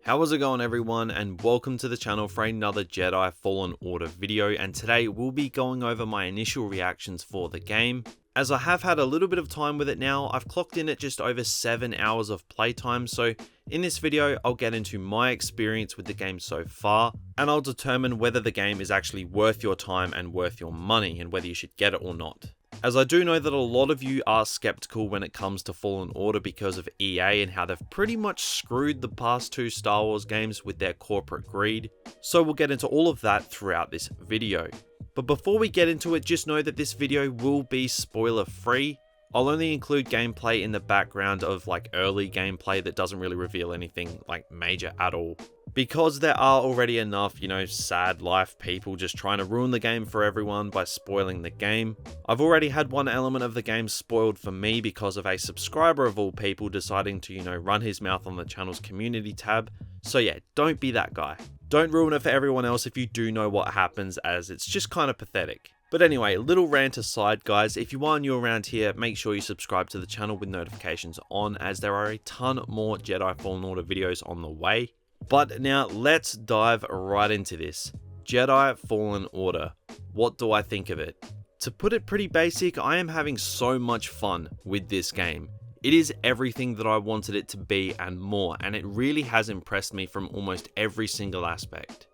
How is it going, everyone, and welcome to the channel for another Jedi Fallen Order video. And today we'll be going over my initial reactions for the game. As I have had a little bit of time with it now, I've clocked in at just over 7 hours of playtime, so in this video I'll get into my experience with the game so far, and I'll determine whether the game is actually worth your time and worth your money, and whether you should get it or not. As I do know that a lot of you are skeptical when it comes to Fallen Order because of EA and how they've pretty much screwed the past 2 Star Wars games with their corporate greed, so we'll get into all of that throughout this video. But before we get into it, just know that this video will be spoiler free. I'll only include gameplay in the background of like early gameplay that doesn't really reveal anything like major at all. Because there are already enough, sad life people just trying to ruin the game for everyone by spoiling the game. I've already had one element of the game spoiled for me because of a subscriber of all people deciding to, run his mouth on the channel's community tab. So yeah, don't be that guy. Don't ruin it for everyone else if you do know what happens, as it's just kind of pathetic. But anyway, little rant aside guys, if you are new around here, make sure you subscribe to the channel with notifications on, as there are a ton more Jedi Fallen Order videos on the way. But now let's dive right into this. Jedi Fallen Order. What do I think of it? To put it pretty basic, I am having so much fun with this game. It is everything that I wanted it to be and more, and it really has impressed me from almost every single aspect.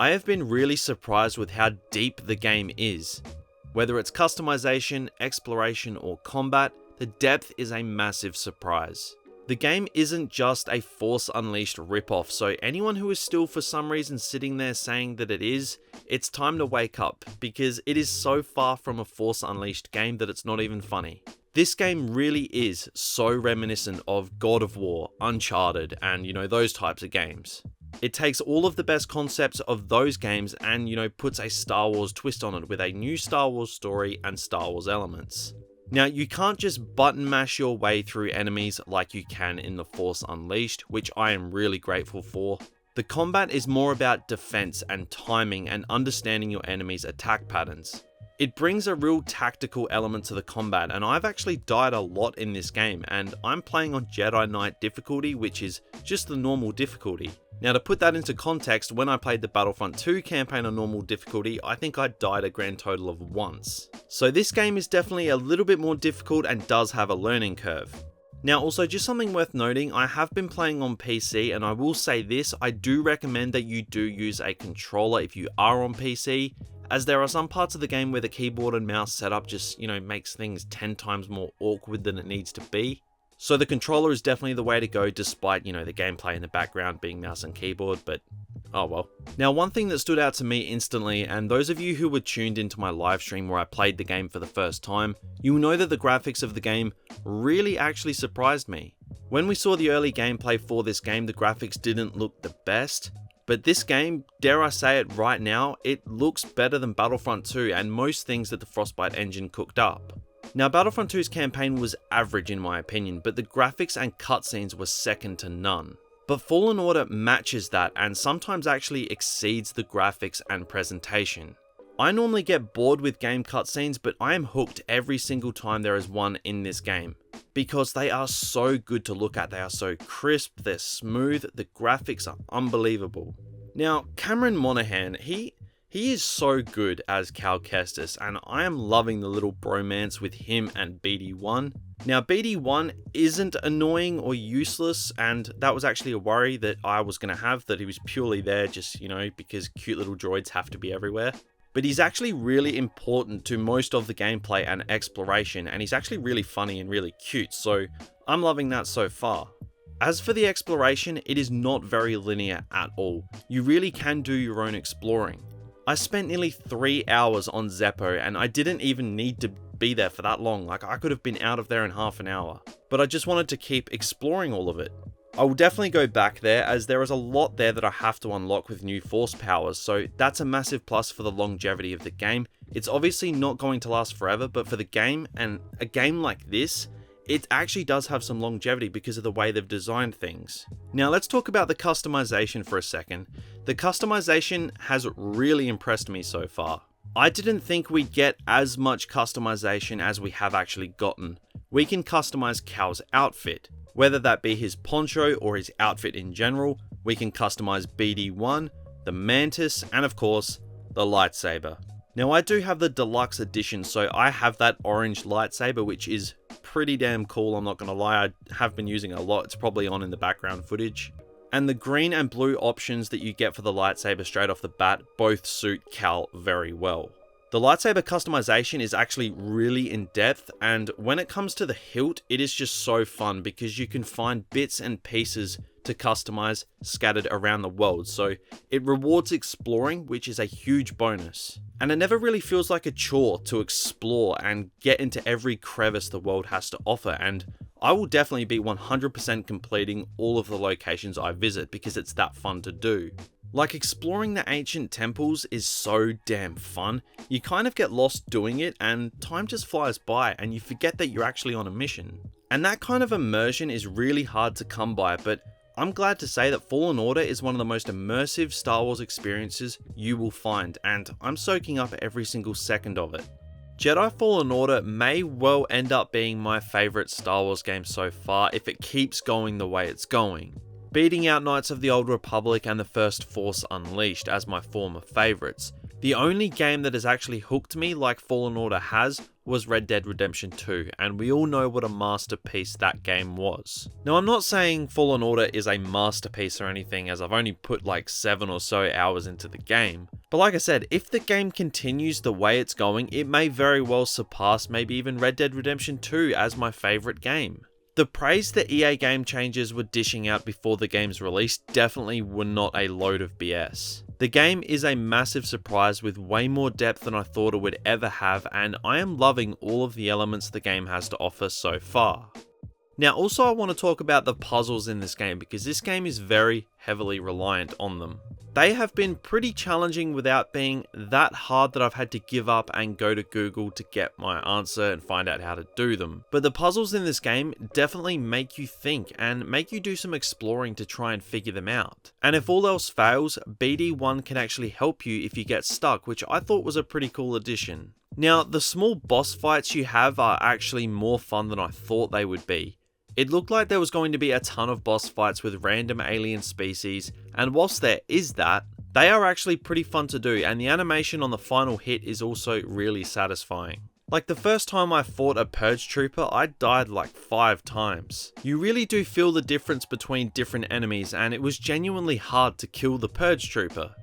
I have been really surprised with how deep the game is. Whether it's customization, exploration, or combat, the depth is a massive surprise. The game isn't just a Force Unleashed ripoff, so anyone who is still for some reason sitting there saying that it is, it's time to wake up, because it is so far from a Force Unleashed game that it's not even funny. This game really is so reminiscent of God of War, Uncharted, and those types of games. It takes all of the best concepts of those games and puts a Star Wars twist on it with a new Star Wars story and Star Wars elements. Now, you can't just button mash your way through enemies like you can in The Force Unleashed, which I am really grateful for. The combat is more about defense and timing and understanding your enemy's attack patterns. It brings a real tactical element to the combat, and I've actually died a lot in this game, and I'm playing on Jedi Knight difficulty, which is just the normal difficulty. Now, to put that into context, when I played the Battlefront 2 campaign on normal difficulty, I think I died a grand total of once. So this game is definitely a little bit more difficult and does have a learning curve. Now also, just something worth noting, I have been playing on PC, and I will say this, I do recommend that you do use a controller if you are on PC, as there are some parts of the game where the keyboard and mouse setup just, makes things 10 times more awkward than it needs to be. So the controller is definitely the way to go, despite, the gameplay in the background being mouse and keyboard, but oh well. Now, one thing that stood out to me instantly, and those of you who were tuned into my live stream where I played the game for the first time, you'll know that the graphics of the game really actually surprised me. When we saw the early gameplay for this game, the graphics didn't look the best, but this game, dare I say it right now, it looks better than Battlefront 2 and most things that the Frostbite engine cooked up. Now, Battlefront 2's campaign was average in my opinion, but the graphics and cutscenes were second to none. But Fallen Order matches that and sometimes actually exceeds the graphics and presentation. I normally get bored with game cutscenes, but I am hooked every single time there is one in this game, because they are so good to look at. They are so crisp, they're smooth, the graphics are unbelievable. Now, Cameron Monaghan, he is so good as Cal Kestis, and I am loving the little bromance with him and BD1. Now, BD1 isn't annoying or useless, and that was actually a worry that I was going to have, that he was purely there just, because cute little droids have to be everywhere. But he's actually really important to most of the gameplay and exploration, and he's actually really funny and really cute, so I'm loving that so far. As for the exploration, it is not very linear at all. You really can do your own exploring. I spent nearly 3 hours on Zeppo, and I didn't even need to be there for that long. Like, I could have been out of there in half an hour, but I just wanted to keep exploring all of it. I will definitely go back there, as there is a lot there that I have to unlock with new force powers, so that's a massive plus for the longevity of the game. It's obviously not going to last forever, but for the game, and a game like this, it actually does have some longevity because of the way they've designed things. Now let's talk about the customization for a second. The customization has really impressed me so far. I didn't think we'd get as much customization as we have actually gotten. We can customize Cal's outfit, whether that be his poncho or his outfit in general. we can customize BD1, the Mantis, and of course, the lightsaber. Now I do have the deluxe edition, so I have that orange lightsaber, which is pretty damn cool, I'm not gonna lie. I have been using it a lot, it's probably on in the background footage. And the green and blue options that you get for the lightsaber straight off the bat both suit Cal very well. The lightsaber customization is actually really in depth, and when it comes to the hilt, it is just so fun because you can find bits and pieces to customize scattered around the world, so it rewards exploring, which is a huge bonus. And it never really feels like a chore to explore and get into every crevice the world has to offer, and I will definitely be 100% completing all of the locations I visit because it's that fun to do. Like, exploring the ancient temples is so damn fun. You kind of get lost doing it and time just flies by and you forget that you're actually on a mission. And that kind of immersion is really hard to come by, but I'm glad to say that Fallen Order is one of the most immersive Star Wars experiences you will find, and I'm soaking up every single second of it. Jedi Fallen Order may well end up being my favourite Star Wars game so far if it keeps going the way it's going, beating out Knights of the Old Republic and the first Force Unleashed as my former favourites. The only game that has actually hooked me like Fallen Order has was Red Dead Redemption 2, and we all know what a masterpiece that game was. Now, I'm not saying Fallen Order is a masterpiece or anything, as I've only put like 7 or so hours into the game, but like I said, if the game continues the way it's going, it may very well surpass maybe even Red Dead Redemption 2 as my favourite game. The praise the EA game changers were dishing out before the game's release definitely were not a load of BS. The game is a massive surprise with way more depth than I thought it would ever have, and I am loving all of the elements the game has to offer so far. Now, also I want to talk about the puzzles in this game because this game is very heavily reliant on them. They have been pretty challenging without being that hard that I've had to give up and go to Google to get my answer and find out how to do them. But the puzzles in this game definitely make you think and make you do some exploring to try and figure them out. And if all else fails, BD1 can actually help you if you get stuck, which I thought was a pretty cool addition. Now, the small boss fights you have are actually more fun than I thought they would be. It looked like there was going to be a ton of boss fights with random alien species, and whilst there is that, they are actually pretty fun to do, and the animation on the final hit is also really satisfying. Like, the first time I fought a Purge Trooper, I died like 5 times. You really do feel the difference between different enemies, and it was genuinely hard to kill the Purge Trooper.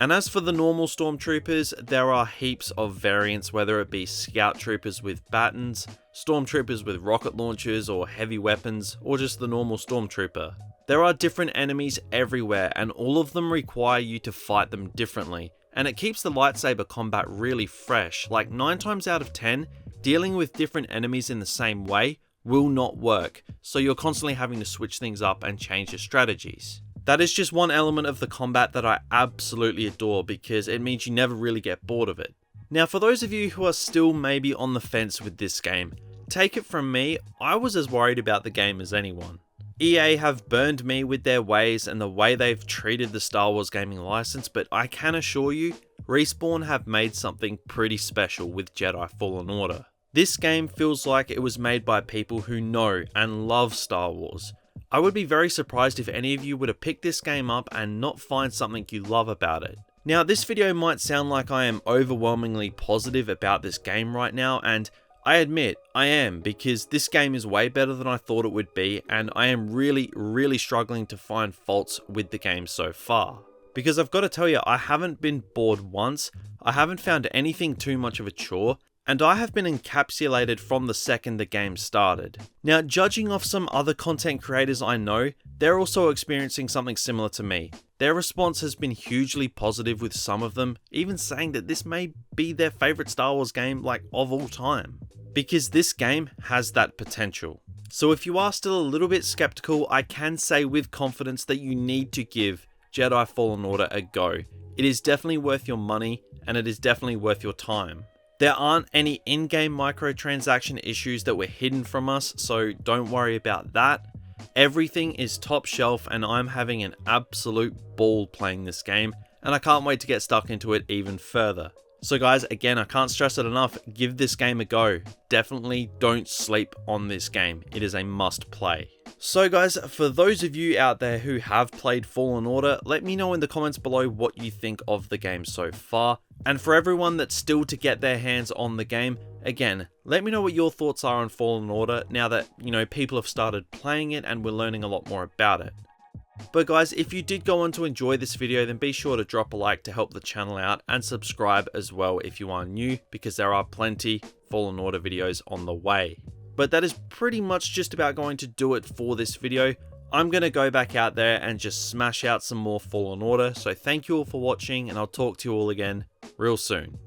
And as for the normal Stormtroopers, there are heaps of variants, whether it be Scout Troopers with batons, Stormtroopers with rocket launchers or heavy weapons, or just the normal Stormtrooper. There are different enemies everywhere, and all of them require you to fight them differently, and it keeps the lightsaber combat really fresh. Like 9 times out of 10, dealing with different enemies in the same way will not work, so you're constantly having to switch things up and change your strategies. That is just one element of the combat that I absolutely adore because it means you never really get bored of it. Now, for those of you who are still maybe on the fence with this game, take it from me, I was as worried about the game as anyone. EA have burned me with their ways and the way they've treated the Star Wars gaming license, but I can assure you, Respawn have made something pretty special with Jedi Fallen Order. This game feels like it was made by people who know and love Star Wars. I would be very surprised if any of you were to pick this game up and not find something you love about it. Now, this video might sound like I am overwhelmingly positive about this game right now, and I admit I am, because this game is way better than I thought it would be, and I am really struggling to find faults with the game so far. Because I've got to tell you, I haven't been bored once, I haven't found anything too much of a chore, and I have been encapsulated from the second the game started. Now, judging off some other content creators I know, they're also experiencing something similar to me. Their response has been hugely positive, with some of them even saying that this may be their favourite Star Wars game like of all time. Because this game has that potential. So if you are still a little bit skeptical, I can say with confidence that you need to give Jedi Fallen Order a go. It is definitely worth your money, and it is definitely worth your time. There aren't any in-game microtransaction issues that were hidden from us, so don't worry about that. Everything is top shelf, and I'm having an absolute ball playing this game, and I can't wait to get stuck into it even further. So guys, again, I can't stress it enough, give this game a go. Definitely don't sleep on this game. It is a must play. So guys, for those of you out there who have played Fallen Order, let me know in the comments below what you think of the game so far. And for everyone that's still to get their hands on the game, again, let me know what your thoughts are on Fallen Order now that, people have started playing it and we're learning a lot more about it. But guys, if you did go on to enjoy this video, then be sure to drop a like to help the channel out and subscribe as well if you are new, because there are plenty Fallen Order videos on the way. But that is pretty much just about going to do it for this video. I'm going to go back out there and just smash out some more Fallen Order. So thank you all for watching, and I'll talk to you all again real soon.